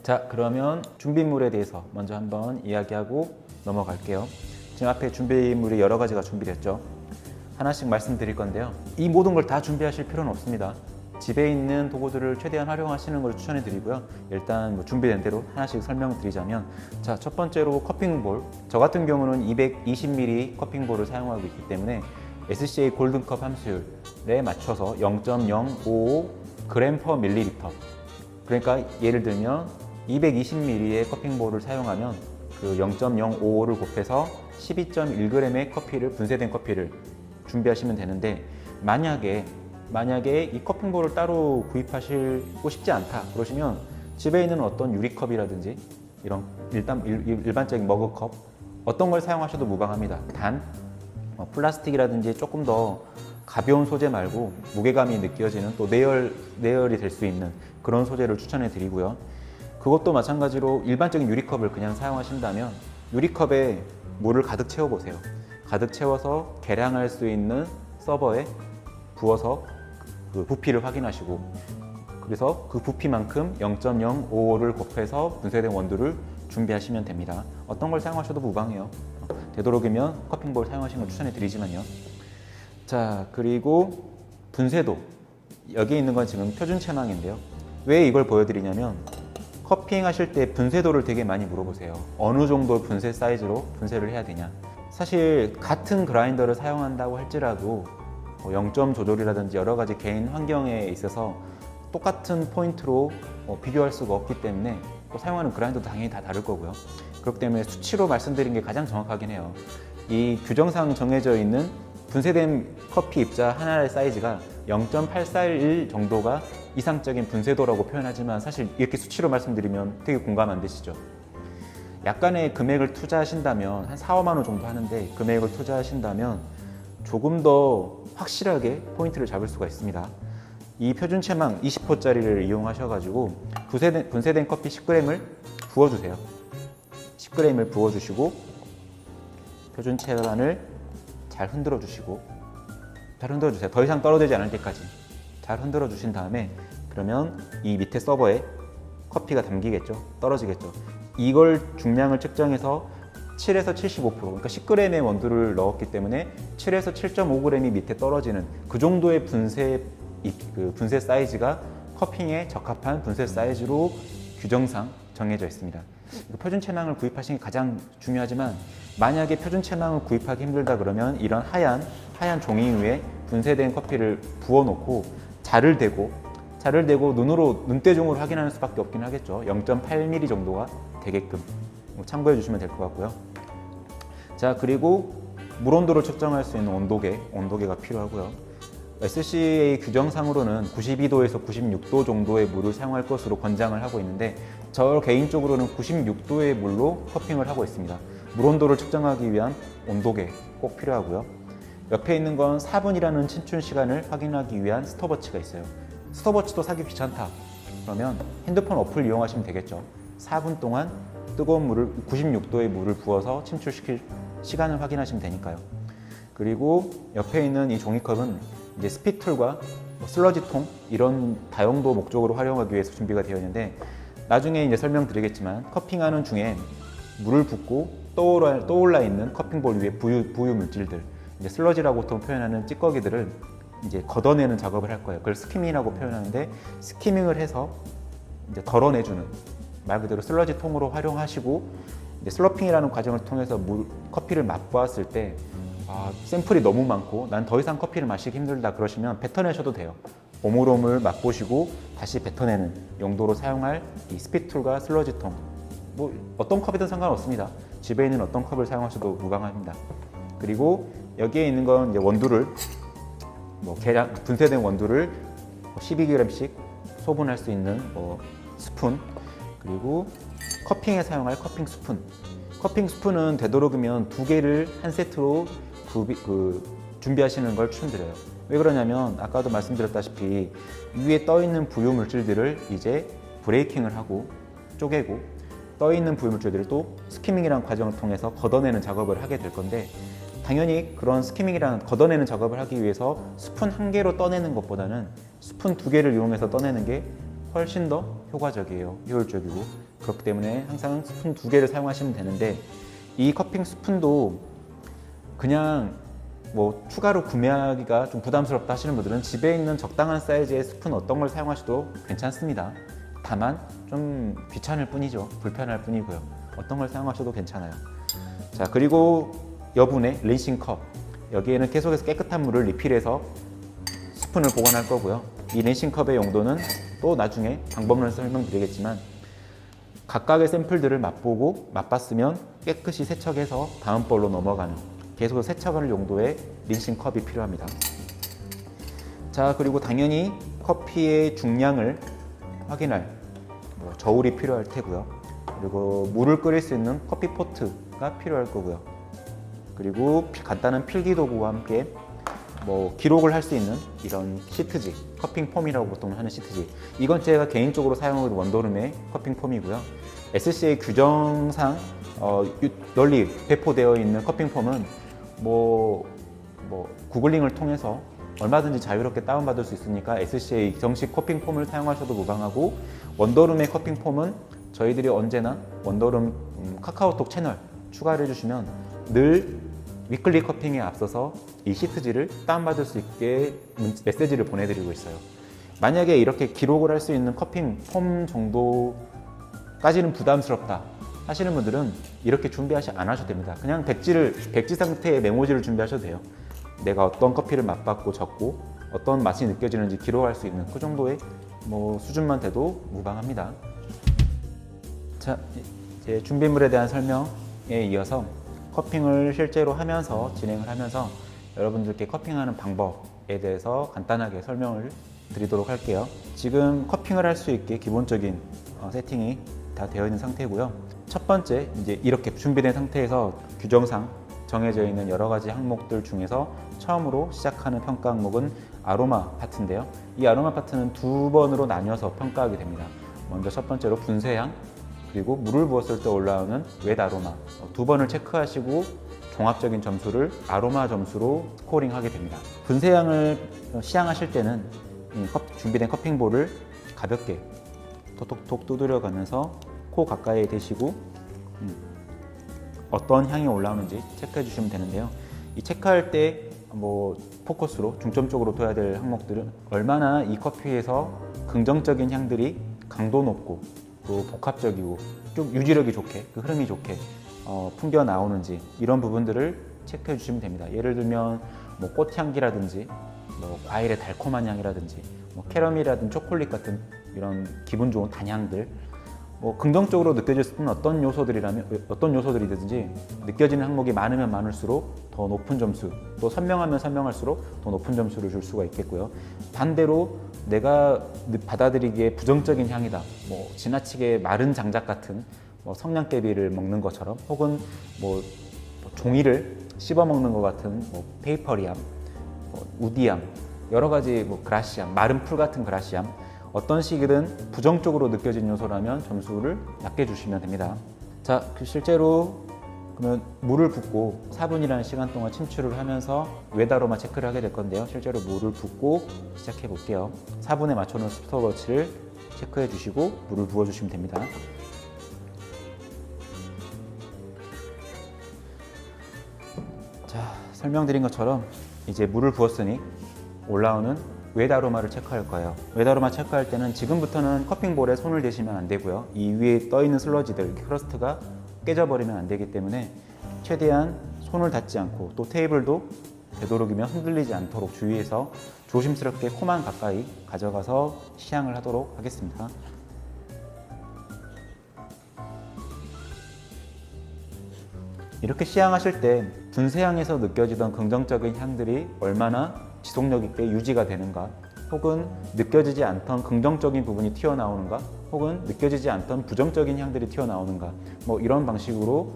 자, 그러면 준비물에 대해서 먼저 한번 이야기하고 넘어갈게요. 지금 앞에 준비물이 여러 가지가 준비됐죠. 하나씩 말씀드릴 건데요. 이 모든 걸 다 준비하실 필요는 없습니다. 집에 있는 도구들을 최대한 활용하시는 걸 추천해 드리고요. 일단 뭐 준비된 대로 하나씩 설명을 드리자면, 자, 첫 번째로 커핑볼. 저 같은 경우는 220ml 커핑볼을 사용하고 있기 때문에 SCA 골든컵 함수율에 맞춰서 0.055g/ml. 그러니까 예를 들면 220ml의 커핑볼을 사용하면 그 0.055를 곱해서 12.1g의 커피를, 분쇄된 커피를 준비하시면 되는데, 만약에 이 커핑볼을 따로 구입하시고 싶지 않다 그러시면 집에 있는 어떤 유리컵이라든지 이런 일반적인 머그컵 어떤 걸 사용하셔도 무방합니다. 단 플라스틱이라든지 조금 더 가벼운 소재 말고 무게감이 느껴지는, 또 내열이 될 수 있는 그런 소재를 추천해 드리고요. 그것도 마찬가지로 일반적인 유리컵을 그냥 사용하신다면 유리컵에 물을 가득 채워 보세요. 가득 채워서 계량할 수 있는 서버에 부어서 그 부피를 확인하시고, 그래서 그 부피만큼 0.055를 곱해서 분쇄된 원두를 준비하시면 됩니다. 어떤 걸 사용하셔도 무방해요. 되도록이면 커핑볼 사용하시는 걸 추천해 드리지만요. 자, 그리고 분쇄도. 여기 있는 건 지금 표준 체망인데요. 왜 이걸 보여드리냐면, 커핑 하실 때 분쇄도를 되게 많이 물어보세요. 어느 정도 분쇄 사이즈로 분쇄를 해야 되냐. 사실 같은 그라인더를 사용한다고 할지라도 0점 조절이라든지 여러 가지 개인 환경에 있어서 똑같은 포인트로 비교할 수가 없기 때문에 또 사용하는 그라인더도 당연히 다 다를 거고요. 그렇기 때문에 수치로 말씀드린 게 가장 정확하긴 해요. 이 규정상 정해져 있는 분쇄된 커피 입자 하나의 사이즈가 0.841 정도가 이상적인 분쇄도라고 표현하지만, 사실 이렇게 수치로 말씀드리면 되게 공감 안 되시죠? 약간의 금액을 투자하신다면 한 4, 5만 원 정도 하는데, 금액을 투자하신다면 조금 더 확실하게 포인트를 잡을 수가 있습니다. 이 표준 체망 20호짜리를 이용하셔가지고 분쇄된 커피 10g을 부어주세요. 10g을 부어주시고 표준 체만을 잘 흔들어 주시고, 잘 흔들어 주세요. 더 이상 떨어지지 않을 때까지 잘 흔들어 주신 다음에, 그러면 이 밑에 서버에 커피가 담기겠죠. 떨어지겠죠. 이걸 중량을 측정해서 7에서 75%, 그러니까 10g의 원두를 넣었기 때문에 7에서 7.5g이 밑에 떨어지는 그 정도의 분쇄 사이즈가 커핑에 적합한 분쇄 사이즈로 규정상 정해져 있습니다. 표준 체망을 구입하시는 게 가장 중요하지만, 만약에 표준 체망을 구입하기 힘들다 그러면 이런 하얀 종이 위에 분쇄된 커피를 부어놓고 자를 대고 눈대중으로 확인하는 수밖에 없긴 하겠죠. 0.8mm 정도가 되게끔 참고해 주시면 될 것 같고요. 자, 그리고 물 온도를 측정할 수 있는 온도계가 필요하고요. SCA 규정상으로는 92도에서 96도 정도의 물을 사용할 것으로 권장을 하고 있는데, 저 개인적으로는 96도의 물로 커핑을 하고 있습니다. 물 온도를 측정하기 위한 온도계 꼭 필요하고요. 옆에 있는 건 4분이라는 침출 시간을 확인하기 위한 스톱워치가 있어요. 스톱워치도 사기 귀찮다 그러면 핸드폰 어플 이용하시면 되겠죠. 4분 동안 뜨거운 물을, 96도의 물을 부어서 침출시킬 시간을 확인하시면 되니까요. 그리고 옆에 있는 이 종이컵은 이제 스피툴과 슬러지통 이런 다용도 목적으로 활용하기 위해서 준비가 되어 있는데, 나중에 이제 설명드리겠지만 커핑하는 중에 물을 붓고 떠올라 있는 커핑볼 위에 부유 물질들, 이제 슬러지라고 보통 표현하는 찌꺼기들을 이제 걷어내는 작업을 할 거예요. 그걸 스키밍이라고 표현하는데, 스키밍을 해서 이제 덜어내주는, 말 그대로 슬러지 통으로 활용하시고, 이제 슬러핑이라는 과정을 통해서 커피를 맛보았을 때 샘플이 너무 많고 난 더 이상 커피를 마시기 힘들다 그러시면 뱉어내셔도 돼요. 오물오물 맛보시고 다시 뱉어내는 용도로 사용할 이 스피툴과 슬러지통, 뭐 어떤 컵이든 상관없습니다. 집에 있는 어떤 컵을 사용하셔도 무방합니다. 그리고 여기에 있는 건 이제 원두를 분쇄된 원두를 12g씩 소분할 수 있는 스푼, 그리고 커핑에 사용할 커핑 스푼. 커핑 스푼은 되도록이면 2개를 한 세트로 준비하시는 걸 추천드려요. 왜 그러냐면 아까도 말씀드렸다시피 위에 떠 있는 부유 물질들을 이제 브레이킹을 하고 쪼개고, 떠 있는 부유 물질들을 또 스키밍이라는 과정을 통해서 걷어내는 작업을 하게 될 건데, 당연히 그런 스키밍이라는 걷어내는 작업을 하기 위해서 스푼 1개로 떠내는 것보다는 스푼 2개를 이용해서 떠내는 게 훨씬 더 효과적이에요. 효율적이고 그렇기 때문에 항상 스푼 2개를 사용하시면 되는데, 이 커핑 스푼도 그냥 뭐 추가로 구매하기가 좀 부담스럽다 하시는 분들은 집에 있는 적당한 사이즈의 스푼 어떤 걸 사용하셔도 괜찮습니다. 다만 좀 귀찮을 뿐이죠. 불편할 뿐이고요. 어떤 걸 사용하셔도 괜찮아요. 자, 그리고 여분의 린싱 컵, 여기에는 계속해서 깨끗한 물을 리필해서 스푼을 보관할 거고요. 이 린싱 컵의 용도는 또 나중에 방법론을 설명드리겠지만, 각각의 샘플들을 맛보고 맛봤으면 깨끗이 세척해서 다음 볼로 넘어가는, 계속 세척할 용도의 린싱 컵이 필요합니다. 자, 그리고 당연히 커피의 중량을 확인할 저울이 필요할 테고요. 그리고 물을 끓일 수 있는 커피 포트가 필요할 거고요. 그리고 간단한 필기 도구와 함께 기록을 할 수 있는 이런 시트지, 커핑 폼이라고 보통 하는 시트지, 이건 제가 개인적으로 사용하는 원더룸의 커핑 폼이고요. SCA 규정상 널리 배포되어 있는 커핑 폼은 구글링을 통해서 얼마든지 자유롭게 다운받을 수 있으니까 SCA 정식 커핑 폼을 사용하셔도 무방하고, 원더룸의 커핑 폼은 저희들이 언제나 원더룸 카카오톡 채널 추가를 해주시면 늘 위클리 커핑에 앞서서 이 시트지를 다운받을 수 있게 메시지를 보내드리고 있어요. 만약에 이렇게 기록을 할 수 있는 커핑 폼 정도까지는 부담스럽다 하시는 분들은 이렇게 안 하셔도 됩니다. 그냥 백지 상태의 메모지를 준비하셔도 돼요. 내가 어떤 커피를 맛봤고 적고 어떤 맛이 느껴지는지 기록할 수 있는 그 정도의 수준만 돼도 무방합니다. 자, 이제 준비물에 대한 설명에 이어서 커핑을 실제로 하면서 진행을 하면서 여러분들께 커핑하는 방법에 대해서 간단하게 설명을 드리도록 할게요. 지금 커핑을 할 수 있게 기본적인 세팅이 다 되어 있는 상태고요. 첫 번째, 이제 이렇게 준비된 상태에서 규정상 정해져 있는 여러 가지 항목들 중에서 처음으로 시작하는 평가 항목은 아로마 파트인데요. 이 아로마 파트는 2번으로 나뉘어서 평가하게 됩니다. 먼저 첫 번째로 분쇄향, 그리고 물을 부었을 때 올라오는 웻 아로마, 2번을 체크하시고 종합적인 점수를 아로마 점수로 스코링하게 됩니다. 분쇄향을 시향하실 때는 준비된 커핑볼을 가볍게 톡톡톡 두드려가면서 코 가까이에 대시고 어떤 향이 올라오는지 체크해 주시면 되는데요. 이 체크할 때 포커스로 중점적으로 둬야 될 항목들은 얼마나 이 커피에서 긍정적인 향들이 강도 높고 또 복합적이고 쭉 유지력이 좋게, 그 흐름이 좋게 풍겨 나오는지, 이런 부분들을 체크해 주시면 됩니다. 예를 들면 꽃향기라든지 과일의 달콤한 향이라든지 캐러멜이라든지 초콜릿 같은 이런 기분 좋은 단향들, 긍정적으로 느껴질 수 있는 어떤 요소들이든지 느껴지는 항목이 많으면 많을수록 더 높은 점수, 또 선명하면 선명할수록 더 높은 점수를 줄 수가 있겠고요. 반대로 내가 받아들이기에 부정적인 향이다, 지나치게 마른 장작 같은 성냥개비를 먹는 것처럼, 혹은 종이를 씹어 먹는 것 같은 페이퍼리함, 우디함, 여러 가지 그라시함, 마른 풀 같은 그라시함, 어떤 식이든 부정적으로 느껴진 요소라면 점수를 낮게 주시면 됩니다. 자, 실제로 그러면 물을 붓고 4분이라는 시간 동안 침출을 하면서 웻 아로마 체크를 하게 될 건데요. 실제로 물을 붓고 시작해 볼게요. 4분에 맞춰놓은 스톱워치를 체크해 주시고 물을 부어 주시면 됩니다. 자, 설명드린 것처럼 이제 물을 부었으니 올라오는 웻 아로마를 체크할 거예요. 웻 아로마 체크할 때는 지금부터는 커핑볼에 손을 대시면 안 되고요. 이 위에 떠 있는 슬러지들, 크러스트가 깨져버리면 안 되기 때문에 최대한 손을 닿지 않고, 또 테이블도 되도록이면 흔들리지 않도록 주의해서 조심스럽게 코만 가까이 가져가서 시향을 하도록 하겠습니다. 이렇게 시향하실 때 분쇄향에서 느껴지던 긍정적인 향들이 얼마나 지속력 있게 유지가 되는가, 혹은 느껴지지 않던 긍정적인 부분이 튀어나오는가, 혹은 느껴지지 않던 부정적인 향들이 튀어나오는가, 이런 방식으로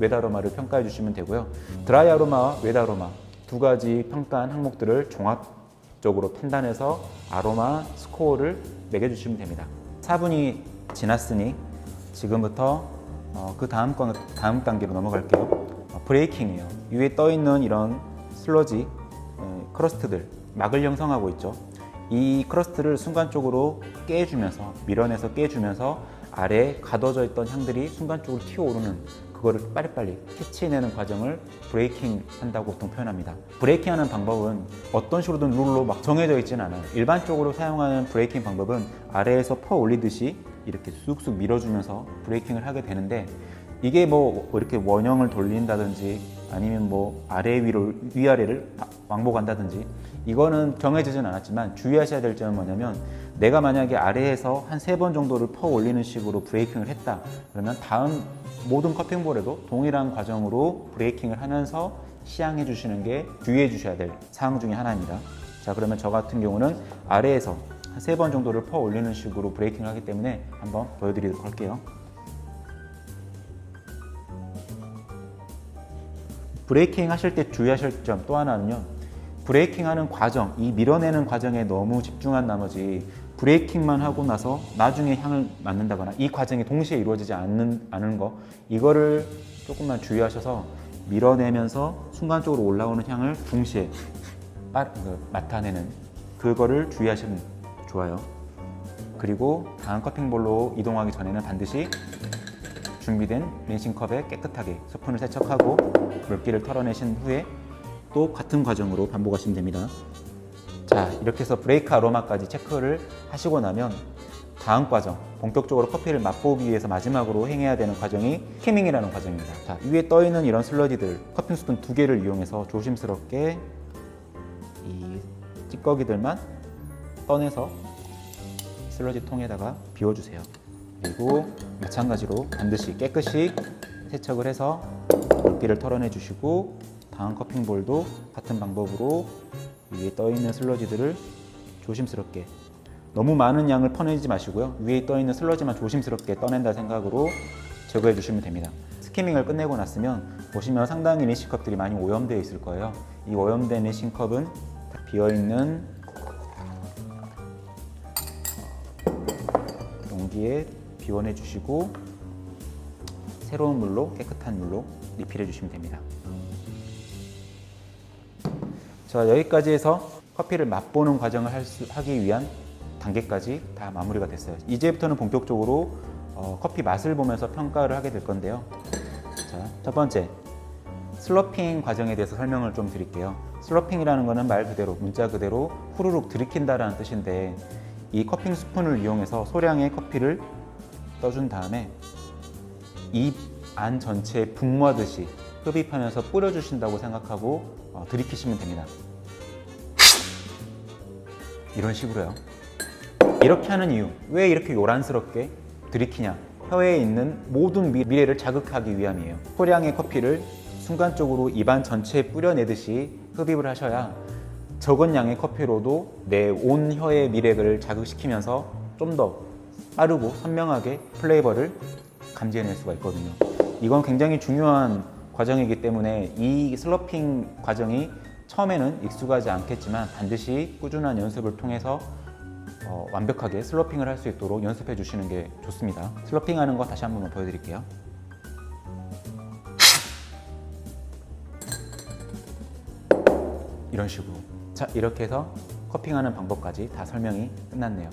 웻 아로마를 평가해 주시면 되고요. 드라이 아로마와 웻 아로마 두 가지 평가한 항목들을 종합적으로 판단해서 아로마 스코어를 매겨주시면 됩니다. 4분이 지났으니 지금부터 그 다음 단계로 넘어갈게요. 브레이킹이에요. 위에 떠 있는 이런 슬러지 크러스트들, 막을 형성하고 있죠. 이 크러스트를 순간적으로 깨주면서, 밀어내서 깨주면서 아래에 가둬져 있던 향들이 순간적으로 튀어오르는 그거를 빨리빨리 캐치해내는 과정을 브레이킹 한다고 보통 표현합니다. 브레이킹 하는 방법은 어떤 식으로든 룰로 막 정해져 있지는 않아요. 일반적으로 사용하는 브레이킹 방법은 아래에서 퍼 올리듯이 이렇게 쑥쑥 밀어주면서 브레이킹을 하게 되는데, 이게 뭐 이렇게 원형을 돌린다든지 아니면 뭐 아래 위로 위아래를 왕복한다든지 이거는 정해지진 않았지만 주의하셔야 될 점은 뭐냐면, 내가 만약에 아래에서 한 3번 정도를 퍼 올리는 식으로 브레이킹을 했다 그러면 다음 모든 커핑볼에도 동일한 과정으로 브레이킹을 하면서 시향해 주시는 게 주의해 주셔야 될 사항 중에 하나입니다. 자, 그러면 저 같은 경우는 아래에서 한 3번 정도를 퍼 올리는 식으로 브레이킹을 하기 때문에 한번 보여드리도록 할게요. 브레이킹 하실 때 주의하실 점 또 하나는요, 브레이킹 하는 과정, 이 밀어내는 과정에 너무 집중한 나머지 브레이킹만 하고 나서 나중에 향을 맡는다거나 이 과정이 동시에 이루어지지 않는 거, 이거를 조금만 주의하셔서 밀어내면서 순간적으로 올라오는 향을 동시에 맡아내는 그거를 주의하시면 좋아요. 그리고 다음 커핑볼로 이동하기 전에는 반드시 준비된 린싱컵에 깨끗하게 스푼을 세척하고 물기를 털어내신 후에 또 같은 과정으로 반복하시면 됩니다. 자, 이렇게 해서 브레이크 아로마까지 체크를 하시고 나면 다음 과정, 본격적으로 커피를 맛보기 위해서 마지막으로 행해야 되는 과정이 스키밍이라는 과정입니다. 자, 위에 떠있는 이런 슬러지들, 커피 스푼 2개를 이용해서 조심스럽게 이 찌꺼기들만 떠내서 슬러지 통에다가 비워주세요. 그리고 마찬가지로 반드시 깨끗이 세척을 해서 물기를 털어내 주시고, 다음 커핑볼도 같은 방법으로 위에 떠있는 슬러지들을 조심스럽게, 너무 많은 양을 퍼내지 마시고요, 위에 떠있는 슬러지만 조심스럽게 떠낸다 생각으로 제거해 주시면 됩니다. 스키밍을 끝내고 났으면 보시면 상당히 린싱컵들이 많이 오염되어 있을 거예요. 이 오염된 린싱컵은 비어있는 용기에 비워내 주시고 새로운 물로, 깨끗한 물로 리필해 주시면 됩니다. 자, 여기까지 해서 커피를 맛보는 과정을 하기 위한 단계까지 다 마무리가 됐어요. 이제부터는 본격적으로 커피 맛을 보면서 평가를 하게 될 건데요. 자, 첫 번째, 슬러핑 과정에 대해서 설명을 좀 드릴게요. 슬러핑이라는 것은 말 그대로, 문자 그대로 후루룩 들이킨다라는 뜻인데, 이 커피 스푼을 이용해서 소량의 커피를 떠준 다음에 입 안 전체에 분무하듯이 흡입하면서 뿌려주신다고 생각하고 들이키시면 됩니다. 이런 식으로요. 이렇게 하는 이유, 왜 이렇게 요란스럽게 들이키냐, 혀에 있는 모든 미레를 자극하기 위함이에요. 소량의 커피를 순간적으로 입안 전체에 뿌려내듯이 흡입을 하셔야 적은 양의 커피로도 내 온 혀의 미레를 자극시키면서 좀 더 빠르고 선명하게 플레이버를 감지해낼 수가 있거든요. 이건 굉장히 중요한 과정이기 때문에 이 슬러핑 과정이 처음에는 익숙하지 않겠지만 반드시 꾸준한 연습을 통해서 완벽하게 슬러핑을 할 수 있도록 연습해 주시는 게 좋습니다. 슬러핑 하는 거 다시 한번 보여드릴게요. 이런 식으로. 자, 이렇게 해서 커핑하는 방법까지 다 설명이 끝났네요.